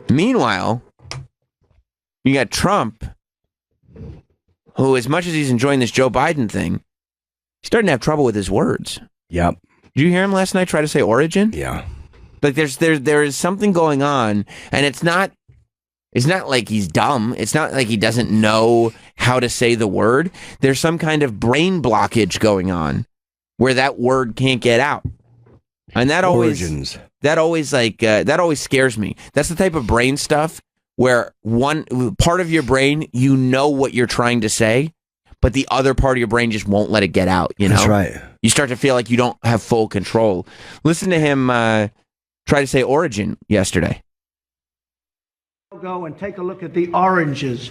Meanwhile, you got Trump, who, as much as he's enjoying this Joe Biden thing, he's starting to have trouble with his words. Yep. Did you hear him last night try to say origin? Yeah. Like there is something going on, and it's not like he's dumb. It's not like he doesn't know how to say the word. There's some kind of brain blockage going on where that word can't get out. And that always scares me. That's the type of brain stuff where one part of your brain, you know what you're trying to say, but the other part of your brain just won't let it get out. You know, that's right. You start to feel like you don't have full control. Listen to him try to say origin yesterday. Go and take a look at the oranges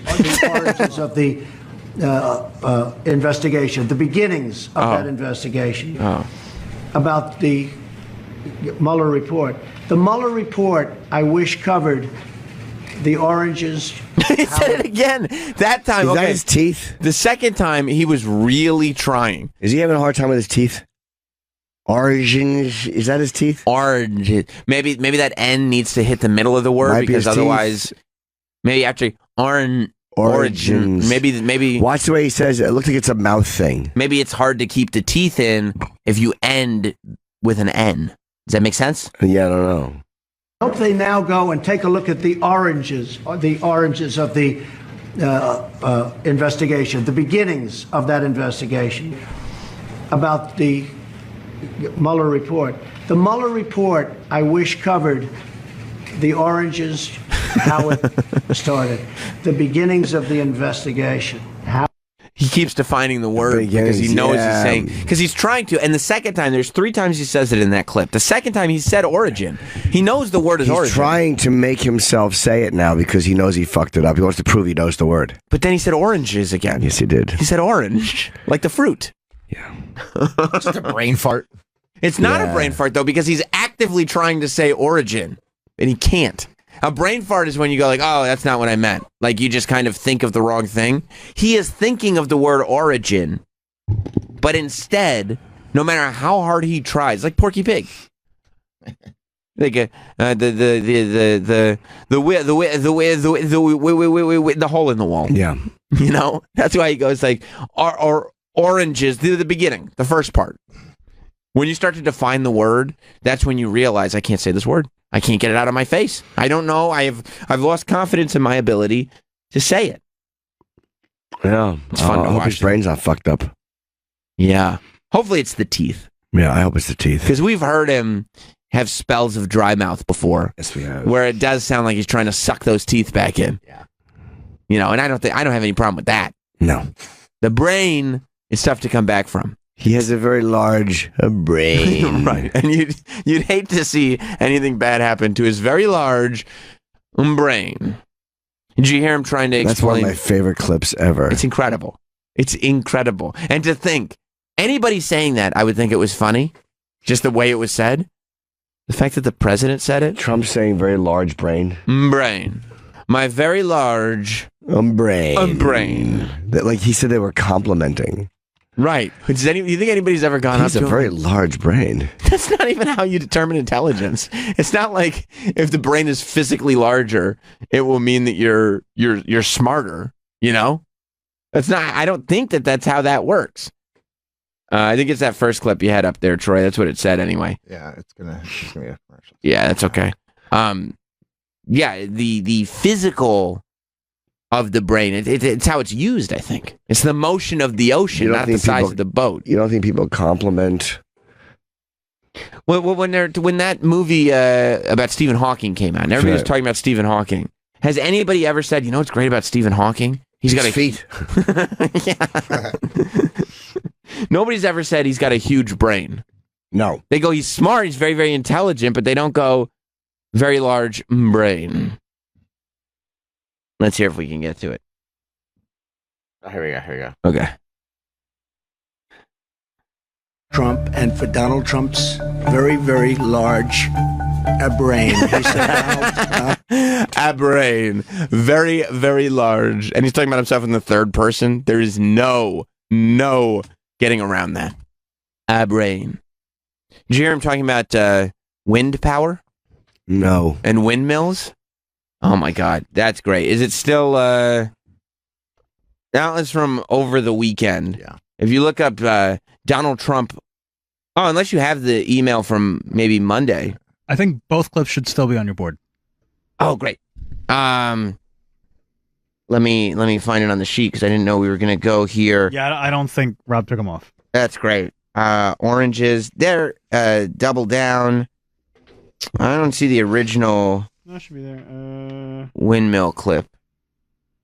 of the investigation, the beginnings of that investigation, about the Mueller report. The Mueller report, I wish, covered the oranges. He said it again. That time, Is that his teeth? The second time, he was really trying. Is he having a hard time with his teeth? Origins, is that his teeth? Orange. Maybe that N needs to hit the middle of the word. Might because otherwise, maybe actually origin. Maybe. Watch the way he says it. It looks like it's a mouth thing. Maybe it's hard to keep the teeth in if you end with an N. Does that make sense? Yeah, I don't know. Hope they now go and take a look at the oranges of the investigation, the beginnings of that investigation, about the Mueller report. The Mueller report, I wish, covered the oranges, how it started, the beginnings of the investigation. He keeps defining the word because he knows he's saying, because he's trying to. And the second time, there's 3 times he says it in that clip. The second time he said origin. He knows the word is origin. He's trying to make himself say it now because he knows he fucked it up. He wants to prove he knows the word. But then he said oranges again. Yes, he did. He said orange, like the fruit. Yeah. Just a brain fart. It's not a brain fart, though, because he's actively trying to say origin, and he can't. A brain fart is when you go like, oh, that's not what I meant. Like you just kind of think of the wrong thing. He is thinking of the word origin, but instead, no matter how hard he tries, like Porky Pig, like the hole in the wall. Yeah, you know that's why he goes like, or oranges, the beginning, the first part. When you start to define the word, that's when you realize I can't say this word. I can't get it out of my face. I don't know. I've lost confidence in my ability to say it. Yeah. It's fun to I hope watch. his brain's not fucked up. Yeah. Hopefully it's the teeth. Yeah, I hope it's the teeth. Because we've heard him have spells of dry mouth before. Yes, we have. Where it does sound like he's trying to suck those teeth back in. Yeah. You know, and I don't have any problem with that. No. The brain is tough to come back from. He has a very large brain. Right. And you'd hate to see anything bad happen to his very large brain. Did you hear him trying to explain? That's one of my favorite clips ever. It's incredible. It's incredible. And to think, anybody saying that, I would think it was funny. Just the way it was said. The fact that the president said it. Trump saying very large brain. Brain. My very large brain. Brain. That, like he said they were complimenting. Right. Do you think anybody's ever gone up to him? He's a very large brain. That's not even how you determine intelligence. It's not like if the brain is physically larger, it will mean that you're smarter, you know? That's not. I don't think that's how that works. I think it's that first clip you had up there, Troy. That's what it said anyway. Yeah, it's gonna be a commercial. Yeah, that's okay. Yeah, the physical of the brain. It's how it's used, I think. It's the motion of the ocean, not the size of the boat. You don't think people compliment? Well, when that movie about Stephen Hawking came out, and everybody was talking about Stephen Hawking, has anybody ever said, you know what's great about Stephen Hawking? He's got feet. Yeah. Nobody's ever said he's got a huge brain. No. They go, he's smart, he's very, very intelligent, but they don't go, very large brain. Let's hear if we can get to it. Oh, here we go. Okay. Trump, and for Donald Trump's very, very large brain. He said, a brain. Very, very large. And he's talking about himself in the third person. There is no getting around that. A brain. Did you hear him talking about wind power? No. And windmills? Oh my God, that's great. Is it still? That was from over the weekend. Yeah. If you look up Donald Trump, unless you have the email from maybe Monday. I think both clips should still be on your board. Oh, great. Let me find it on the sheet because I didn't know we were gonna go here. Yeah, I don't think Rob took them off. That's great. Oranges, they're double down. I don't see the original. That should be there. Windmill clip,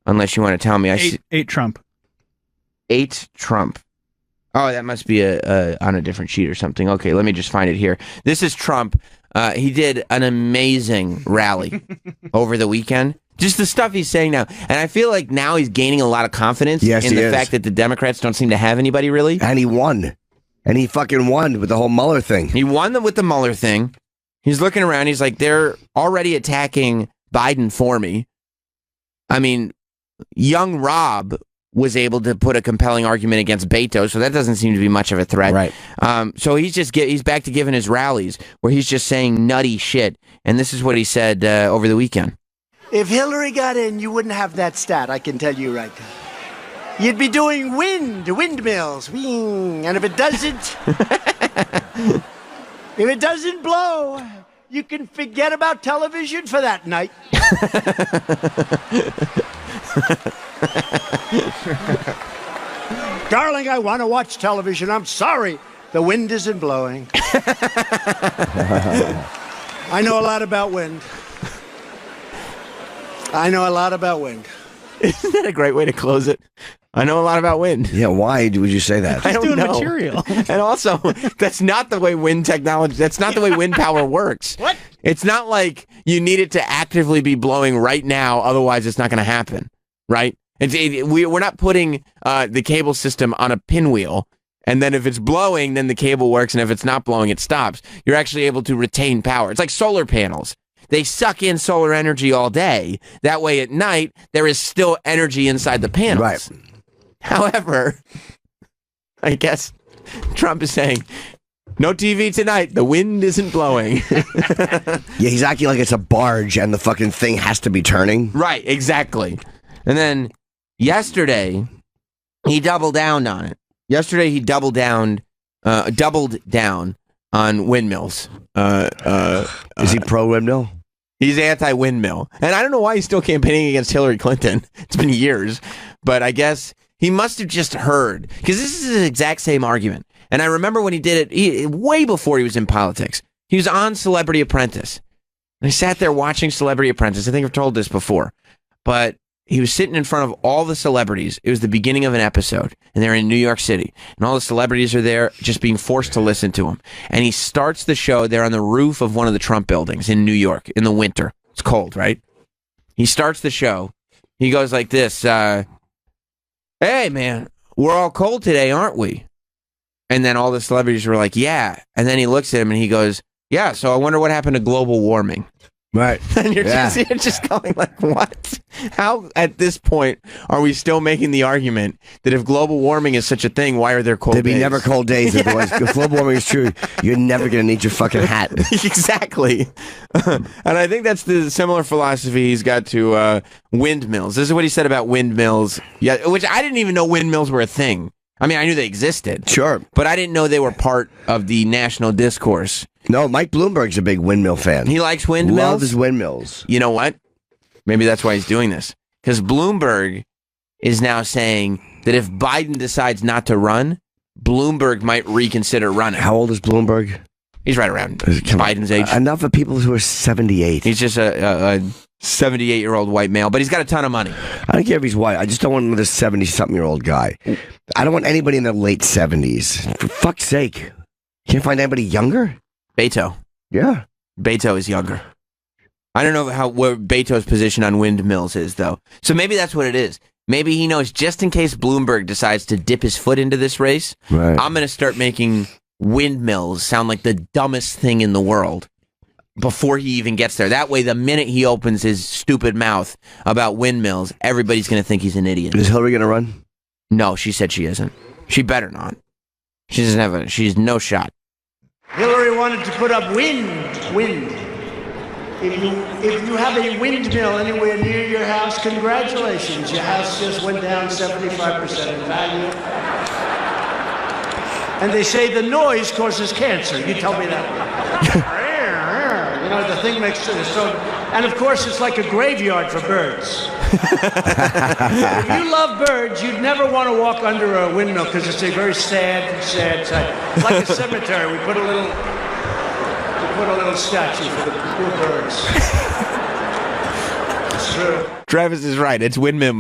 unless you want to tell me. Eight Trump. 8 Trump. Oh, that must be on a different sheet or something. Okay, let me just find it here. This is Trump. He did an amazing rally over the weekend. Just the stuff he's saying now. And I feel like now he's gaining a lot of confidence in the fact that the Democrats don't seem to have anybody really. And he won. And he fucking won with the whole Mueller thing. He won with the Mueller thing. He's looking around. He's like, they're already attacking Biden for me. I mean, young Rob was able to put a compelling argument against Beto, so that doesn't seem to be much of a threat. Right. So he's back to giving his rallies where he's just saying nutty shit. And this is what he said over the weekend. If Hillary got in, you wouldn't have that stat, I can tell you right now. You'd be doing windmills. Wing. And if it doesn't blow, you can forget about television for that night. Darling, I want to watch television. I'm sorry. The wind isn't blowing. I know a lot about wind. Isn't that a great way to close it? I know a lot about wind. Yeah, why would you say that? I don't doing know. material. And also, that's not the way wind technology, that's not the way wind power works. What? It's not like you need it to actively be blowing right now, otherwise it's not going to happen, right? We're not putting the cable system on a pinwheel, and then if it's blowing, then the cable works, and if it's not blowing, it stops. You're actually able to retain power. It's like solar panels. They suck in solar energy all day. That way at night, there is still energy inside the panels. Right. However, I guess Trump is saying, no TV tonight. The wind isn't blowing. Yeah, he's acting like it's a barge and the fucking thing has to be turning. Right, exactly. And then yesterday, he doubled down on it. Yesterday, he doubled down on windmills. Is he pro-windmill? He's anti-windmill. And I don't know why he's still campaigning against Hillary Clinton. It's been years. But I guess he must have just heard. Because this is the exact same argument. And I remember when he did it, way before he was in politics. He was on Celebrity Apprentice. And I sat there watching Celebrity Apprentice. I think I've told this before. But he was sitting in front of all the celebrities. It was the beginning of an episode, and they're in New York City. And all the celebrities are there just being forced to listen to him. And he starts the show. They're on the roof of one of the Trump buildings in New York in the winter. It's cold, right? He starts the show. He goes like this, hey, man, we're all cold today, aren't we? And then all the celebrities were like, yeah. And then he looks at him and he goes, yeah, so I wonder what happened to global warming. Right. And you're just going like, what? How, at this point, are we still making the argument that if global warming is such a thing, why are there cold days? There'd be never cold days. Otherwise, if global warming is true, you're never going to need your fucking hat. Exactly. And I think that's the similar philosophy he's got to windmills. This is what he said about windmills, which I didn't even know windmills were a thing. I mean, I knew they existed. Sure. But I didn't know they were part of the national discourse. No, Mike Bloomberg's a big windmill fan. He likes windmills? Loves windmills. You know what? Maybe that's why he's doing this. Because Bloomberg is now saying that if Biden decides not to run, Bloomberg might reconsider running. How old is Bloomberg? He's right around Biden's age. Enough of people who are 78. He's just a 78-year-old white male, but he's got a ton of money. I don't care if he's white. I just don't want another 70-something-year-old guy. I don't want anybody in their late 70s. For fuck's sake. Can't find anybody younger? Beto. Yeah. Beto is younger. I don't know where Beto's position on windmills is, though. So maybe that's what it is. Maybe he knows just in case Bloomberg decides to dip his foot into this race, right. I'm going to start making windmills sound like the dumbest thing in the world before he even gets there. That way, the minute he opens his stupid mouth about windmills, everybody's going to think he's an idiot. Is Hillary going to run? No, she said she isn't. She better not. She doesn't have she's no shot. Hillary wanted to put up wind. If you have a windmill anywhere near your house, congratulations. Your house just went down 75% in value. And they say the noise causes cancer. You tell me that. You know, the thing makes it so. And of course, it's like a graveyard for birds. If you love birds, you'd never want to walk under a windmill because it's a very sad sight. It's like a cemetery. We put a little statue for the poor birds. It's true. Travis is right. It's windmill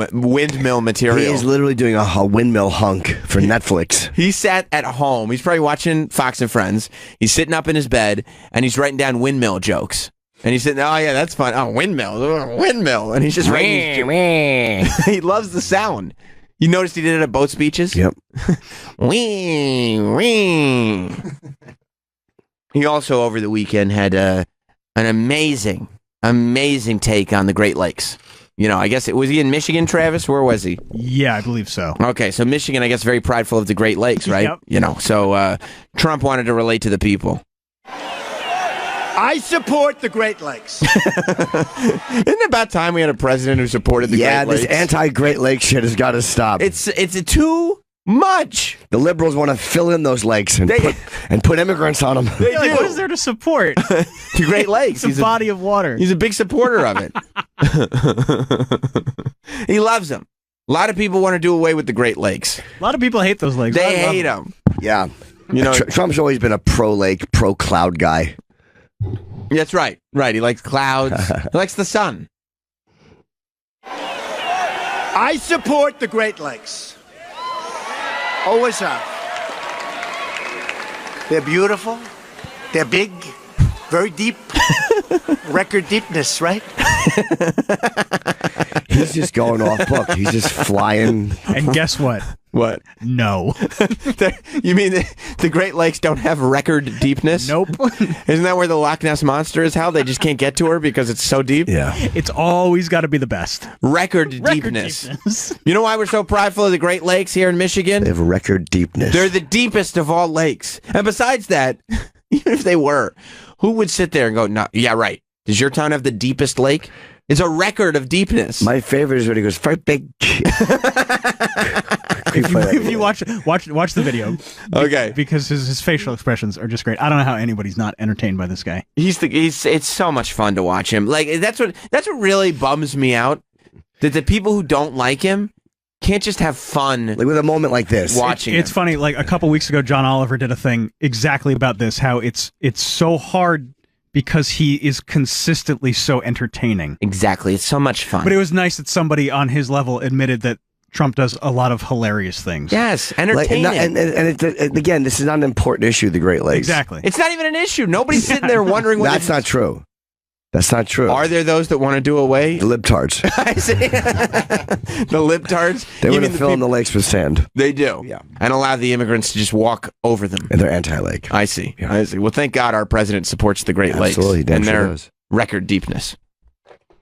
material. He is literally doing a windmill hunk for Netflix. He sat at home. He's probably watching Fox and Friends. He's sitting up in his bed, and he's writing down windmill jokes. And he's sitting, oh, yeah, that's fun. Oh, windmill. And he's just writing. He loves the sound. You noticed he did it at both speeches? Yep. Wee. He also, over the weekend, had an amazing take on the Great Lakes. You know, I guess was he in Michigan, Travis? Where was he? Yeah, I believe so. Okay, so Michigan, I guess, very prideful of the Great Lakes, right? Yep. You know, so Trump wanted to relate to the people. I support the Great Lakes. Isn't it about time we had a president who supported the Great Lakes? Yeah, this anti-Great Lakes shit has got to stop. It's too much. The liberals want to fill in those lakes and put immigrants on them. They Like, do. what is there to support? The Great Lakes. It's a body of water. He's a big supporter of it. He loves them. A lot of people want to do away with the Great Lakes. A lot of people hate those lakes. They hate them. Yeah. You know, Trump's always been a pro-lake, pro-cloud guy. that's right. Right. He likes clouds. He likes the sun. I support the Great Lakes. Always have. They're beautiful. They're big. Very deep. Record deepness, right? He's just going off book. He's just flying. And guess what? What? No. You mean the Great Lakes don't have record deepness? Nope. Isn't that where the Loch Ness Monster is held? They just can't get to her because it's so deep? Yeah. It's always got to be the best. Record deepness. You know why we're so prideful of the Great Lakes here in Michigan? They have record deepness. They're the deepest of all lakes. And besides that, even if they were, who would sit there and go, no, yeah, right. Does your town have the deepest lake? It's a record of deepness. My favorite is when he goes, very big. If you watch the video, Okay. because his facial expressions are just great. I don't know how anybody's not entertained by this guy. It's so much fun to watch him. Like that's what really bums me out. That the people who don't like him can't just have fun Like with a moment like this. watching It's him. funny. Like a couple weeks ago, John Oliver did a thing exactly about this. How it's so hard because he is consistently so entertaining. Exactly. It's so much fun. But it was nice that somebody on his level admitted that Trump does a lot of hilarious things. Yes, Like, entertaining. and again, this is not an important issue, the Great Lakes. Exactly. It's not even an issue. Nobody's sitting there wondering what. That's not true. That's not true. Are there those that want to do away? The libtards. I see. The libtards. They You want to mean fill in the people- lakes with sand. They do. Yeah. And allow the immigrants to just walk over them. And they're anti-lake. I see. Yeah. I see. Well, thank God our president supports the Great Lakes Absolutely, damn and sure their does. record deepness.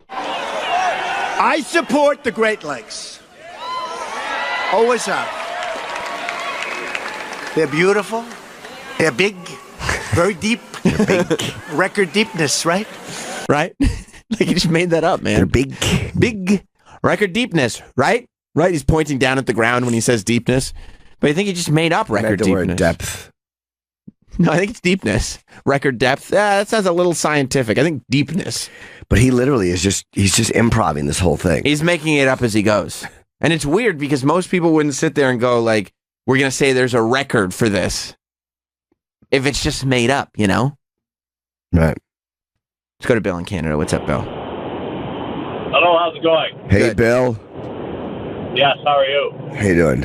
I support the Great Lakes. Always have. They're beautiful. They're big. Very deep. Record deepness, right? Right? Like you just made that up, man. They're big. Big record deepness, right? Right? He's pointing down at the ground when he says deepness. But I think he just made up I meant record the word deepness. depth. No, I think it's deepness. Record depth. That sounds a little scientific. I think deepness. But he literally is he's just improvising this whole thing. He's making it up as he goes. And it's weird because most people wouldn't sit there and go like, we're going to say there's a record for this. If it's just made up, you know? Right. Let's go to Bill in Canada. What's up, Bill? Hello, how's it going? Hey, Good. Bill. Yes, how are you? How you doing?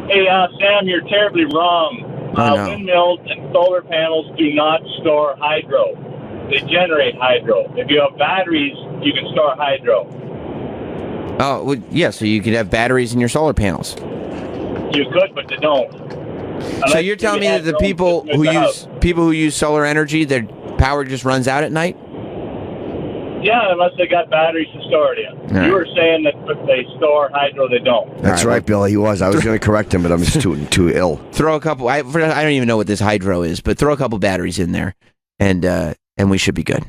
Hey, Sam, you're terribly wrong. Oh, no. Windmills and solar panels do not store hydro. They generate hydro. If you have batteries, you can store hydro. Oh, well, yeah, so you could have batteries in your solar panels. You could, but they don't. So you're telling me that the people who use solar energy, their power just runs out at night? Yeah, unless they got batteries to store it in. right. You were saying that if they store hydro, they don't. That's right, Bill. He was. I was going to correct him, but I'm just too ill. Throw a couple. I don't even know what this hydro is, but throw a couple batteries in there, and we should be good.